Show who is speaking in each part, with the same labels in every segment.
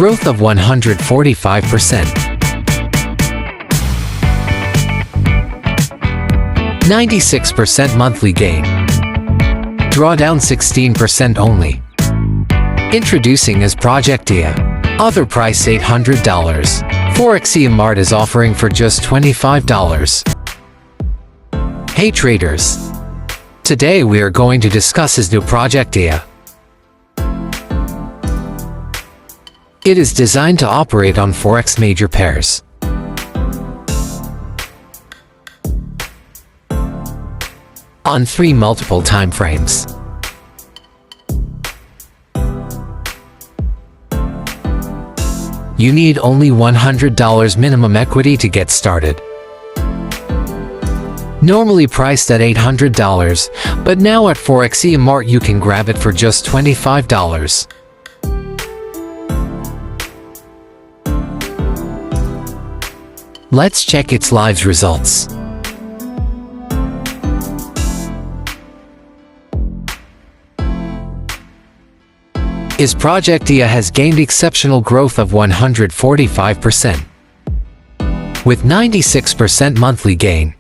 Speaker 1: growth of 145%. 96% monthly gain. Drawdown 16% only. Introducing as Project Dia. Other price $800. Forexpro is offering for just $25. Hey traders! Today we are going to discuss his new Project Dia. It is designed to operate on Forex major pairs. On 3 multiple time frames. You need only $100 minimum equity to get started. Normally priced at $800, but now at Forexpro you can grab it for just $25. Let's check its live results. His Project Dia has gained exceptional growth of 145%, with 96% monthly gain.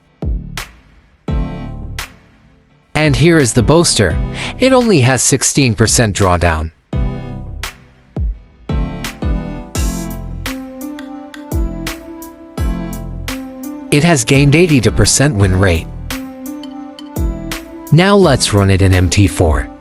Speaker 1: And here is the boaster. It only has 16% drawdown. It has gained 82% win rate. Now let's run it in MT4.